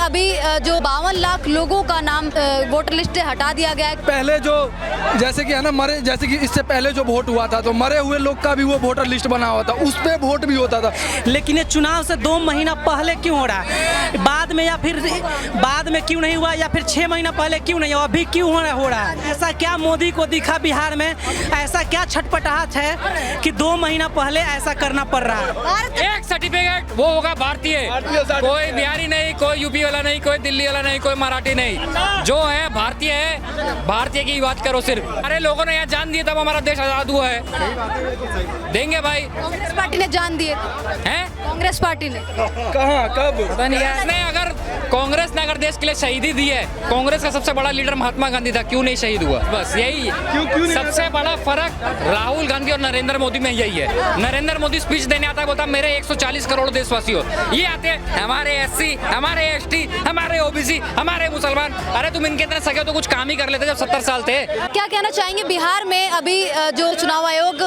अभी जो 52 लाख लोगों का नाम वोटर लिस्ट से हटा दिया गया है। पहले जो जैसे कि है ना मरे, जैसे कि इससे पहले जो वोट हुआ था तो मरे हुए लोग का भी वो वोटर लिस्ट बना हुआ था, उस पे वोट भी होता था। लेकिन ये चुनाव से 2 महीना पहले क्यों हो रहा है, बाद में या फिर बाद में क्यों नहीं हुआ, या फिर 6 महीना पहले क्यों नहीं हुआ, अभी क्यों हो रहा है? ऐसा क्या मोदी को दिखा बिहार में, ऐसा क्या छटपटाहट है कि 2 महीना पहले ऐसा करना पड़ रहा है? एक सर्टिफिकेट वो होगा भारतीय, कोई बिहारी नहीं, कोई यूपी वाला नहीं, कोई दिल्ली वाला नहीं, कोई मराठी नहीं, जो है भारतीय है। भारतीय की बात करो सिर्फ। अरे लोगों ने यहाँ जान दिए तब हमारा देश आजाद हुआ है, देंगे भाई। कांग्रेस पार्टी ने जान दिए हैं? कांग्रेस पार्टी ने कहाँ कब पता नहीं है। नहीं, अगर कांग्रेस ने अगर देश के लिए शहीदी दी है, कांग्रेस का सबसे बड़ा लीडर महात्मा गांधी था, क्यों नहीं शहीद हुआ? बस यही क्यों नहीं? सबसे बड़ा फर्क राहुल गांधी और नरेंद्र मोदी में यही है। नरेंद्र मोदी स्पीच देने आता है, बोलता मेरे 140 करोड़ देशवासी हो, ये आते हैं हमारे SC, हमारे ST, हमारे OBC, हमारे मुसलमान। अरे तुम इनके इतने सके हो तो कुछ काम ही कर लेते जब 70 साल थे। क्या कहना चाहेंगे? बिहार में अभी जो चुनाव आयोग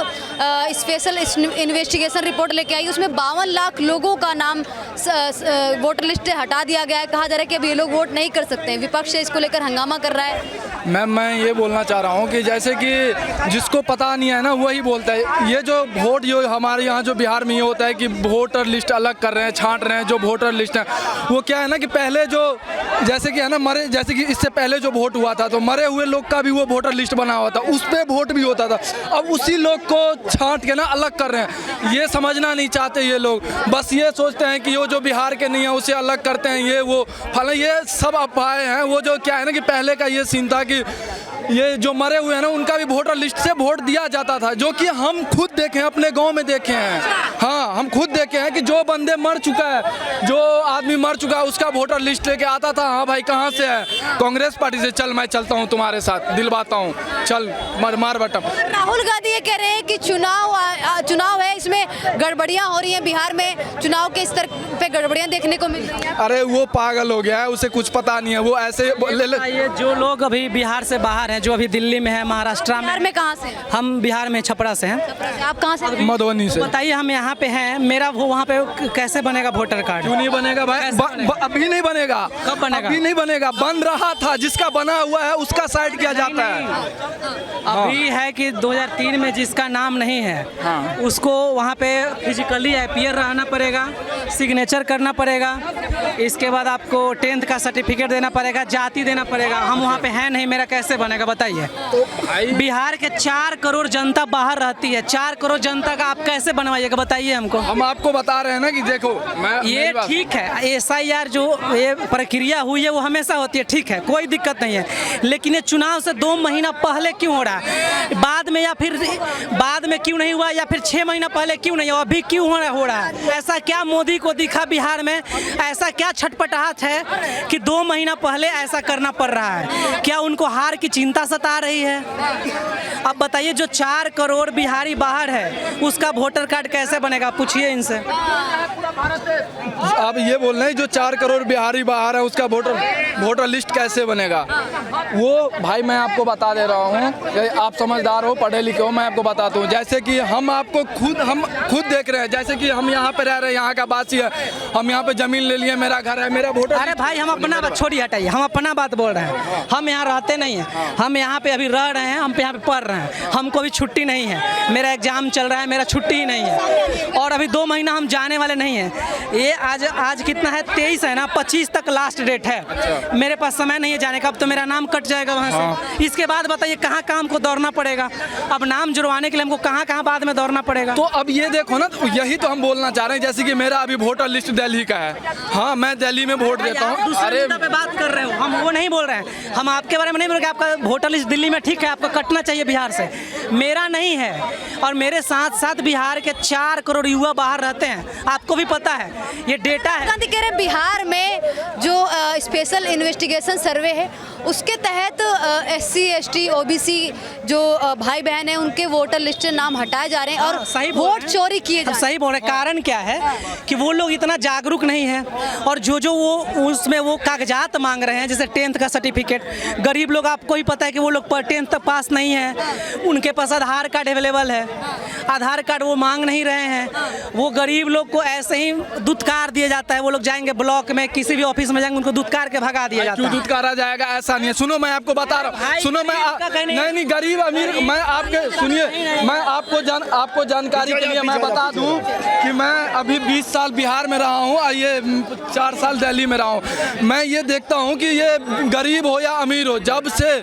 स्पेशल इन्वेस्टिगेशन रिपोर्ट लेके आई, उसमें 52 लाख लोगों का नाम वोटर लिस्ट से हटा दिया गया है। कहा जा रहा है कि अब ये लोग वोट नहीं कर सकते हैं। विपक्ष इसको लेकर हंगामा कर रहा है। मैम मैं ये बोलना चाह रहा हूँ कि जैसे कि जिसको पता नहीं है ना वही बोलता है। ये जो वोट जो हमारे यहाँ जो बिहार में ये होता है कि वोटर लिस्ट अलग कर रहे हैं, छांट रहे हैं। जो वोटर लिस्ट है वो क्या है ना कि पहले जो जैसे कि है ना मरे, जैसे कि इससे पहले जो वोट हुआ था तो मरे हुए लोग का भी वो वोटर लिस्ट बना हुआ था, उस पे वोट भी होता था। अब उसी लोग को छांट के ना अलग कर रहे हैं। ये समझना नहीं चाहते ये लोग, बस ये सोचते हैं कि वो जो बिहार के नहीं है उसे अलग करते हैं, ये वो फल, ये सब अफवाहें हैं। वो जो क्या है ना कि पहले का ये सीन था कि ये जो मरे हुए हैं ना उनका भी वोटर लिस्ट से वोट दिया जाता था, जो कि हम खुद देखे हैं, अपने गांव में देखे हैं। हाँ, हम खुद देखे हैं कि जो बंदे मर चुका है, जो आदमी मर चुका है, उसका वोटर लिस्ट लेके आता था। हाँ भाई कहाँ से है? कांग्रेस पार्टी से। चल मैं चलता हूँ तुम्हारे साथ, दिलवाता हूँ, चल मार बटम। राहुल गांधी ये कह रहे हैं कि चुनाव है, इसमें गड़बड़ियां हो रही हैं। बिहार में चुनाव के स्तर पे गड़बड़ियां देखने को मिल रही हैं। अरे वो पागल हो गया है, उसे कुछ पता नहीं है। वो ऐसे ये जो लोग अभी बिहार से बाहर हैं, जो अभी दिल्ली में है, महाराष्ट्र में। बिहार में कहाँ से हैं? हम बिहार में छपरा से हैं। आप कहाँ से? मधुबनी से। बताइए हम यहाँ पे हैं, मेरा वो वहाँ पे कैसे बनेगा वोटर कार्ड? क्यों नहीं बनेगा भाई? अभी नहीं बनेगा। कब बनेगा? अभी नहीं बनेगा, बन रहा था। जिसका बना हुआ है उसका साइड किया जाता है। अभी है कि 2003 में जिसका नाम नहीं है, हाँ। उसको वहाँ पे फिजिकली अपीयर रहना पड़ेगा, सिग्नेचर करना पड़ेगा, इसके बाद आपको 10th का सर्टिफिकेट देना पड़ेगा, जाति देना पड़ेगा। हम वहाँ पे हैं नहीं, मेरा कैसे बनेगा बताइए? तो बिहार के 4 करोड़ जनता बाहर रहती है, 4 करोड़ जनता का आप कैसे बनवाइएगा बताइए हमको? हम आपको बता रहे हैं ना कि देखो ये ठीक है, SIR जो ये प्रक्रिया हुई है वो हमेशा होती है, ठीक है, कोई दिक्कत नहीं है। लेकिन ये चुनाव से 2 महीना पहले क्यों हो रहा है, बाद में या फिर बाद में क्यों नहीं हुआ, या फिर 6 महीना पहले क्यों नहीं हुआ, अभी क्यों हो रहा है? ऐसा क्या मोदी को दिखा बिहार में, ऐसा क्या छटपटाहट है कि 2 महीना पहले ऐसा करना पड़ रहा है? क्या उनको हार की चिंता सता रही है? अब बताइए, जो 4 करोड़ बिहारी बाहर है उसका वोटर कार्ड कैसे बनेगा? पूछिए इनसे। आप ये बोल रहे हैं जो 4 करोड़ बिहारी बाहर है उसका वोटर लिस्ट कैसे बनेगा? वो भाई मैं आपको बता दे रहा हूँ, आप समझदार हो, पढ़े लिखे हो, मैं आपको बताता हूँ। जैसे कि हम खुद देख रहे हैं, जैसे कि हम यहाँ पे रह रहे हैं, यहाँ का वासी है, हम यहाँ पे जमीन ले लिए, मेरा घर है, मेरा वोटर। अरे भाई हम अपना बात छोड़िए, हटाइए, हम अपना बात बोल रहे हैं। हम यहाँ रहते नहीं हैं, हम यहाँ पे अभी रह रहे हैं, हम यहाँ पे पढ़ रहे हैं, हमको भी छुट्टी नहीं है, मेरा एग्जाम चल रहा है, मेरा छुट्टी ही नहीं है, और अभी 2 महीना हम जाने वाले नहीं हैं। ये आज कितना है, 23 है ना, 25 तक लास्ट डेट है। अच्छा। मेरे पास समय नहीं है जाने का, अब तो मेरा नाम कट जाएगा वहाँ से। इसके बाद बताइए कहाँ काम को दौड़ना पड़ेगा? अब नाम जुड़वाने के लिए हमको कहाँ बाद में दौड़ना पड़ेगा? तो अब ये देखो ना, तो यही तो हम बोलना चाह रहे हैं। जैसे कि मेरा अभी वोटर लिस्ट दिल्ली का है, हाँ मैं दिल्ली में वोट देता हूँ। अरे पे बात कर रहे हो, हम वो नहीं बोल रहे हैं, हम आपके बारे में नहीं बोल रहे। आपका वोटर लिस्ट दिल्ली में ठीक है, आपको कटना चाहिए बिहार से, मेरा नहीं है। और मेरे साथ साथ बिहार के 4 करोड़ युवा बाहर रहते हैं, आपको भी पता है, ये डेटा है। गांधी कह रहे हैं बिहार में जो स्पेशल इन्वेस्टिगेशन सर्वे है उसके तहत SC ST OBC जो भाई बहन हैं उनके वोटर लिस्ट से नाम हटाए जा रहे हैं और सही बोल वोट रहे हैं। चोरी किए जा अब रहे सही बोल रहे हैं। कारण क्या है कि वो लोग इतना जागरूक नहीं है और जो वो उसमें वो कागजात मांग रहे हैं, जैसे 10th का सर्टिफिकेट, गरीब लोग आपको ही पता है कि वो लोग 10th तक पास नहीं है, उनके पास आधार कार्ड अवेलेबल है, आधार कार्ड वो मांग नहीं रहे हैं, वो गरीब लोग को ऐसे ही दुत्कार दिया जाता है। वो लोग जाएंगे ब्लॉक में, किसी भी ऑफिस में जाएंगे, उनको दुत्कार के भगा दिया जाता क्यों है। दुत्कारा जाएगा? ऐसा नहीं है। सुनो मैं आपको बता रहा हूँ, भाई, सुनो मैं गरीब का कहने- नहीं गरीब अमीर, मैं आपके सुनिए, मैं आपको जानकारी के लिए मैं बता दूं कि मैं अभी 20 साल बिहार में रहा हूं और ये 4 साल दिल्ली में रहा हूं। मैं ये देखता हूं कि ये गरीब हो या अमीर हो, जब से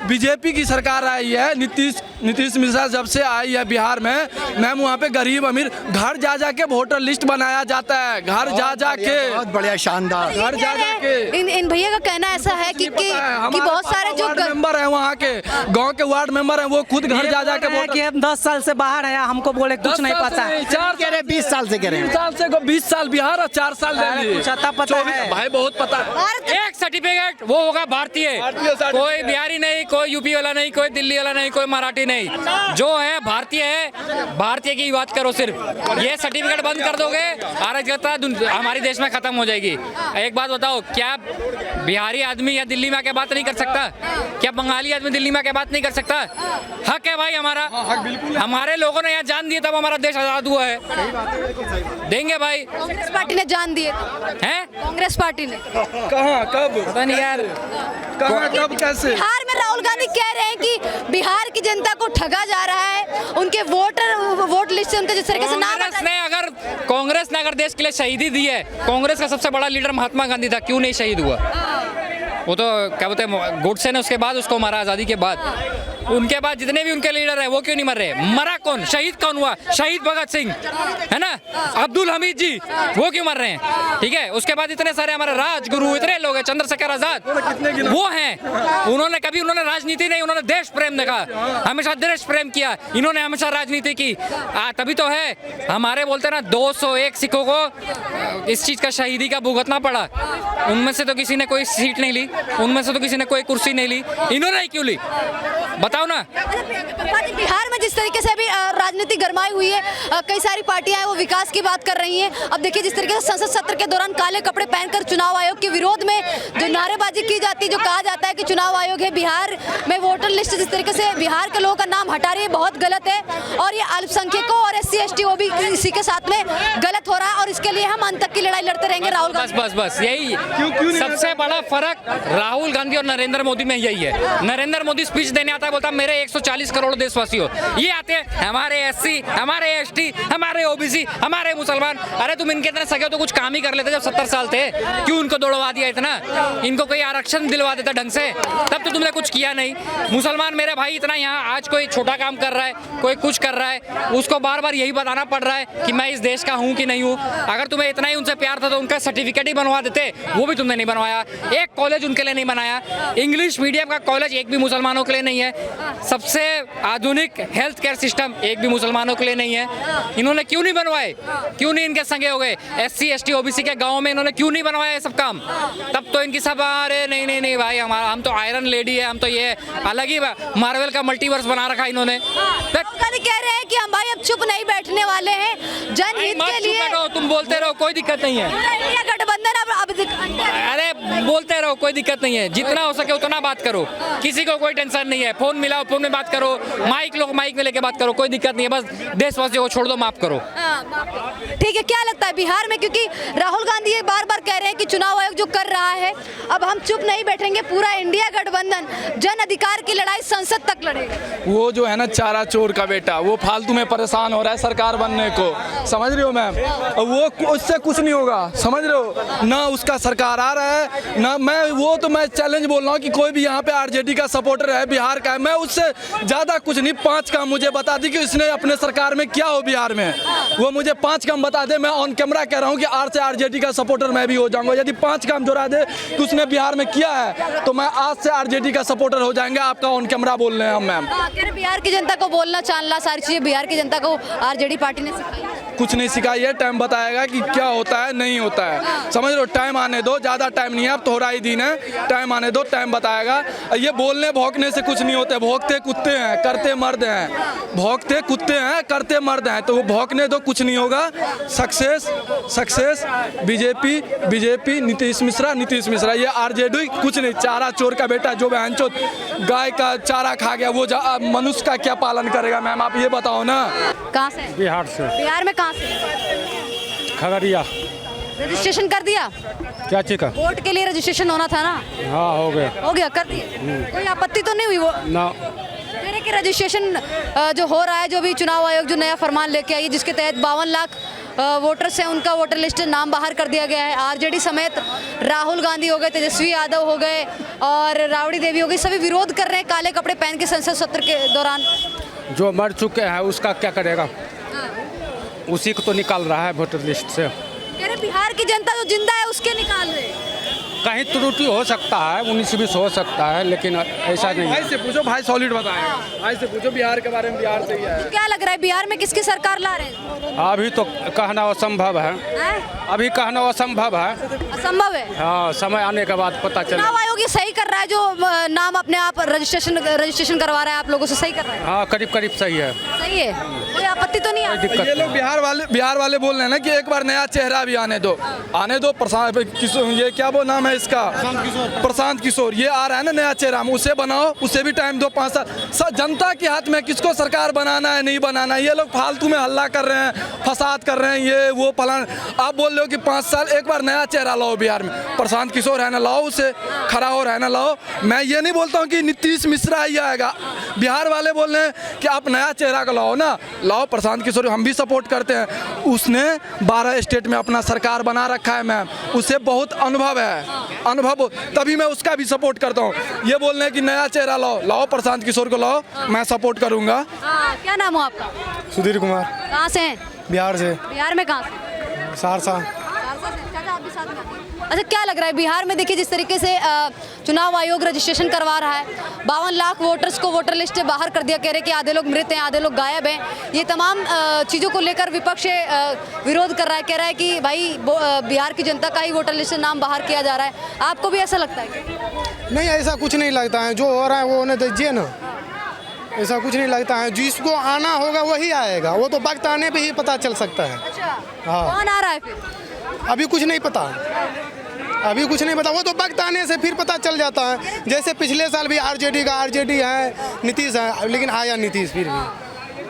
बीजेपी की सरकार आई है, नीतीश मिश्रा जब से आई है बिहार में, मैम वहाँ पे गरीब अमीर घर जा के वोटर लिस्ट बनाया जाता है, घर जा के बहुत बढ़िया, शानदार। घर जा के इन भैया का कहना ऐसा है कि बहुत सारे जो वार्ड मेंबर हैं वहाँ के, गांव के वार्ड मेंबर हैं, वो खुद घर जा के बोल कि हम 10 साल से बाहर है, हमको बोले कुछ नहीं पता। 20 साल से कह रहे हैं। 20 साल बिहार और 4 साल दिल्ली। कुछ आता पता है भाई बहुत पता है। एक सर्टिफिकेट वो होगा भारतीय, कोई बिहारी नहीं, कोई यूपी वाला नहीं, कोई दिल्ली वाला नहीं, कोई मराठी नहीं, जो है भारतीय है। भारतीय की बात करो सिर्फ। ये सर्टिफिकेट बंद कर दोगे, अराजकता हमारे देश में खत्म हो जाएगी। एक बात बताओ, क्या बिहारी आदमी या दिल्ली में आके बात नहीं कर सकता? क्या बंगाली आदमी दिल्ली में आके बात नहीं कर सकता? हक है भाई हमारा, हमारे लोगों ने यहाँ जान दिए तब हमारा देश आजाद हुआ है, देंगे भाई। कांग्रेस पार्टी ने जान दिए हैं? कांग्रेस पार्टी ने कहाँ कब पता नहीं यार, कहाँ कब कैसे? बिहार में राहुल गांधी कह रहे हैं कि बिहार की जनता को ठगा जा रहा है, उनके वोट लिस्ट से उनके जिस तरीके से नाम कांग्रेस ने अगर देश के लिए शहीदी दी है, कांग्रेस का सबसे बड़ा लीडर महात्मा गांधी था, क्यों नहीं शहीद हुआ? वो तो क्या बोलते हैं, गोडसे ने उसके बाद उसको मारा, आज़ादी के बाद। उनके बाद जितने भी उनके लीडर हैं वो क्यों नहीं मर रहे? मरा कौन? शहीद कौन हुआ? शहीद भगत सिंह, है ना, अब्दुल हमीद जी, वो क्यों मर रहे हैं? ठीक है, उसके बाद इतने सारे हमारे राजगुरु, इतने लोग हैं, चंद्रशेखर आजाद, वो हैं। उन्होंने कभी राजनीति नहीं, उन्होंने देश प्रेम देखा, हमेशा देश प्रेम किया। इन्होंने हमेशा राजनीति की, तभी तो है हमारे बोलते ना 201 सिखों को इस चीज का शहीदी का भुगतना पड़ा। उनमें से तो किसी ने कोई सीट नहीं ली, उनमें से तो किसी ने कोई कुर्सी नहीं ली, इन्होंने ही क्यों ली? बताओ ना। बिहार में जिस तरीके से अभी राजनीति गरमाई हुई है, कई सारी पार्टियां हैं वो विकास की बात कर रही हैं। अब देखिए जिस तरीके से संसद सत्र के दौरान काले कपड़े पहनकर चुनाव आयोग के विरोध में जो नारेबाजी की जाती है, जो कहा जाता है कि चुनाव आयोग है बिहार में वोटर लिस्ट जिस तरीके से बिहार के लोगों का नाम हटा रही है, बहुत गलत है और ये अल्पसंख्यकों और SC ST OBC के साथ में गलत हो रहा है और इसके लिए हम अंत तक की लड़ाई लड़ते रहेंगे। राहुल गांधी बस यही सबसे बड़ा फर्क राहुल गांधी और नरेंद्र मोदी में यही है। नरेंद्र मोदी स्पीच देने आता है, बोलता है मेरे 140 करोड़ देशवासी हो, ये आते हैं हमारे SC, हमारे ST, हमारे OBC, हमारे मुसलमान। अरे तुम इनके इतने सगे तो कुछ काम ही कर लेते जब 70 साल थे, क्यों इनको दौड़वा दिया इतना? इनको कोई आरक्षण दिलवा देता ढंग से, तब तो तुमने कुछ किया नहीं। मुसलमान मेरे भाई इतना यहाँ आज कोई छोटा काम कर रहा है, कोई कुछ कर रहा है, उसको बार बार यही बताना पड़ रहा है कि मैं इस देश का हूँ कि नहीं हूँ। अगर तुम्हें इतना ही उनसे प्यार था तो उनका सर्टिफिकेट ही बनवा देते, वो भी तुमने नहीं बनवाया। एक कॉलेज उनके लिए नहीं बनाया, इंग्लिश मीडियम का कॉलेज एक भी मुसलमानों के लिए नहीं है। सबसे आधुनिक हेल्थ केयर सिस्टम एक भी मुसलमानों के लिए नहीं है। इन्होंने क्यों नहीं बनवाए? क्यों नहीं इनके संगे हो गए? SC ST OBC के गाँव में इन्होंने क्यों नहीं बनवाया ये सब काम? तब तो इनकी सब अरे नहीं भाई हमारा, हम तो आयरन लेडी है, हम तो ये अलग ही मार्वल का मल्टीवर्स बना रखा इन्होंने। कह रहे हैं कि हम भाई अब चुप नहीं बैठने वाले हैं, जनहित के लिए तुम बोलते रहो, कोई दिक्कत नहीं है। इंडिया गठबंधन अरे बोलते रहो, कोई दिक्कत नहीं है, जितना हो सके उतना बात करो, किसी को कोई टेंशन नहीं है। फोन मिलाओ, फोन में बात करो, माइक लो, माइक में लेके बात करो, कोई दिक्कत नहीं है। बस देशवासियों को छोड़ दो, माफ करो। ठीक है, क्या लगता है बिहार में, क्योंकि राहुल गांधी ये बार बार कह रहे हैं कि चुनाव आयोग जो कर रहा है, अब हम चुप नहीं बैठेंगे, पूरा इंडिया गठबंधन जन अधिकार की लड़ाई संसद तक लड़ेगा। वो जो है ना चारा चोर का बेटा, वो फालतू में परेशान हो रहा है सरकार बनने को, समझ रहे हो मैम? वो उससे कुछ नहीं होगा, समझ रहे हो ना? उसका सरकार आ रहा है ना, मैं चैलेंज बोल रहा हूँ कि कोई भी यहाँ पे RJD का सपोर्टर है, बिहार का है, मैं उससे ज़्यादा कुछ नहीं, 5 काम मुझे बता दी कि उसने अपने सरकार में क्या हो बिहार में, वो मुझे 5 काम बता दे। मैं ऑन कैमरा कह रहा हूँ कि आज से RJD का सपोर्टर मैं भी हो जाऊँगा। यदि 5 काम दोहरा दे कि उसने बिहार में किया है तो मैं आज से RJD का सपोर्टर हो जाएंगे। आपका ऑन कैमरा बोल रहे हैं हम मैम। बिहार की जनता को बोलना, चालना, सारी चीजें बिहार की जनता को RJD पार्टी ने सिखाई। कुछ नहीं सिखाई है। टाइम बताएगा कि क्या होता है नहीं होता है, समझ लो। टाइम आने दो, ज़्यादा टाइम नहीं है, अब थोड़ा ही दिन है। टाइम आने दो, टाइम बताएगा। ये बोलने भौंकने से कुछ नहीं होता। भौंकते कुत्ते हैं, करते मर्द हैं। भौंकते कुत्ते हैं, करते मर्द हैं। तो वो भौंकने दो, कुछ नहीं होगा। सक्सेस बीजेपी नीतीश मिश्रा ये आरजेडी कुछ नहीं। चारा चोर का बेटा जो बहनचोद गाय का चारा खा गया, वो मनुष्य का क्या पालन करेगा? मैम आप ये बताओ ना। कहाँ से? बिहार से। बिहार में कहाँ से? खगड़िया। रजिस्ट्रेशन कर दिया? क्या चीज का? वोट के लिए रजिस्ट्रेशन होना था ना? हाँ हो गया। कर दिए? कोई आपत्ति तो नहीं हुई? वो ना कह रहे कि रजिस्ट्रेशन जो हो रहा है, जो भी चुनाव आयोग जो नया फरमान लेके आई है, जिसके तहत 52 लाख वोटर्स हैं, उनका वोटर लिस्ट नाम बाहर कर दिया गया है। आरजेडी समेत राहुल गांधी हो गए, तेजस्वी यादव हो गए और राबड़ी देवी हो गई, सभी विरोध कर रहे हैं काले कपड़े पहन के संसद सत्र के दौरान। जो मर चुके हैं उसका क्या करेगा? उसी को तो निकाल रहा है वोटर लिस्ट से। कह रहे बिहार की जनता जो जिंदा है उसके निकाल रहे हैं। कहीं त्रुटि हो सकता है, 19-20 हो सकता है, लेकिन ऐसा नहीं है। भाई से पूछो, भाई सॉलिड बताएगा। भाई से पूछो बिहार के बारे में, बिहार से ही है। तो क्या लग रहा है बिहार में किसकी सरकार ला रहे हैं? अभी तो कहना असंभव है। अभी कहना असंभव है। असंभव है। हाँ, समय आने के बाद पता चले। चुनाव आयोग ये सही कर रहा है जो नाम अपने आप रजिस्ट्रेशन करवा रहा है आप लोगों से, सही कर रहा है? हाँ, करीब सही है। सही है, कोई आपत्ति तो नहीं है? ये लोग बिहार वाले बोल रहे हैं ना कि एक बार नया चेहरा भी आने दो। प्रशांत किशोर, ये क्या वो नाम है इसका? प्रशांत किशोर। ये आ रहा है ना नया चेहरा, हम उसे बनाओ, उसे भी टाइम दो 5 साल। जनता के हाथ में किसको सरकार बनाना है नहीं बनाना है। ये लोग फालतू में हल्ला कर रहे हैं, फसाद कर रहे हैं, ये वो फलान। आप बोल रहे हो कि 5 साल, एक बार नया चेहरा लाओ बिहार में। प्रशांत किशोर है ना, लाओ उसे, खड़ा हो रहना लाओ। मैं ये नहीं बोलता हूँ कि नीतीश मिश्रा ही आएगा। बिहार वाले बोल रहे हैं कि आप नया चेहरा को लाओ ना, लाओ प्रशांत किशोर, हम भी सपोर्ट करते हैं। उसने 12 स्टेट में अपना सरकार बना रखा है मैम, उसे बहुत अनुभव है, तभी मैं उसका भी सपोर्ट करता हूँ। ये बोल रहे हैं कि नया चेहरा लाओ प्रशांत किशोर को लाओ, मैं सपोर्ट करूँगा। क्या नाम हो आपका? सुधीर कुमार। कहाँ से हैं? बिहार से। बिहार में कहाँ से? सहरसा। अच्छा, क्या लग रहा है बिहार में? देखिए जिस तरीके से चुनाव आयोग रजिस्ट्रेशन करवा रहा है, 52 लाख वोटर्स को वोटर लिस्ट से बाहर कर दिया। कह रहे कि आधे लोग मृत हैं, आधे लोग गायब हैं। ये तमाम चीज़ों को लेकर विपक्ष विरोध कर रहा है, कह रहा है कि भाई बिहार की जनता का ही वोटर लिस्ट से नाम बाहर किया जा रहा है। आपको भी ऐसा लगता है क्या? नहीं, ऐसा कुछ नहीं लगता है। जो हो रहा है वो होने दीजिए ना, ऐसा कुछ नहीं लगता है। जिसको आना होगा वही आएगा, वो तो वक्त आने पे ही पता चल सकता है। अच्छा, हाँ। कौन आ रहा है फिर? अभी कुछ नहीं पता, वो तो वक्त आने से फिर पता चल जाता है। जैसे पिछले साल भी आरजेडी है, नीतीश है, लेकिन आया नीतीश फिर भी,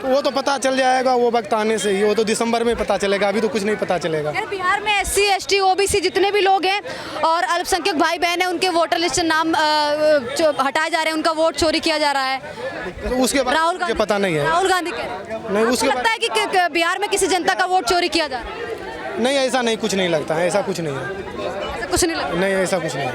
तो वो तो पता चल जाएगा वो वक्त आने से ही। वो तो दिसंबर में पता चलेगा, अभी तो कुछ नहीं पता चलेगा। बिहार में SC ST OBC जितने भी लोग हैं और अल्पसंख्यक भाई बहन हैं, उनके वोटर लिस्ट से नाम हटाए जा रहे हैं, उनका वोट चोरी किया जा रहा है। तो उसके बाद राहुल मुझे पता नहीं है। राहुल गांधी कह रहे हैं। नहीं, उसके लगता है कि बिहार में किसी जनता का वोट चोरी किया जा रहा है? नहीं, ऐसा नहीं, कुछ नहीं लगता है। ऐसा कुछ नहीं है। ऐसा कुछ नहीं लगता। नहीं, ऐसा कुछ नहीं है।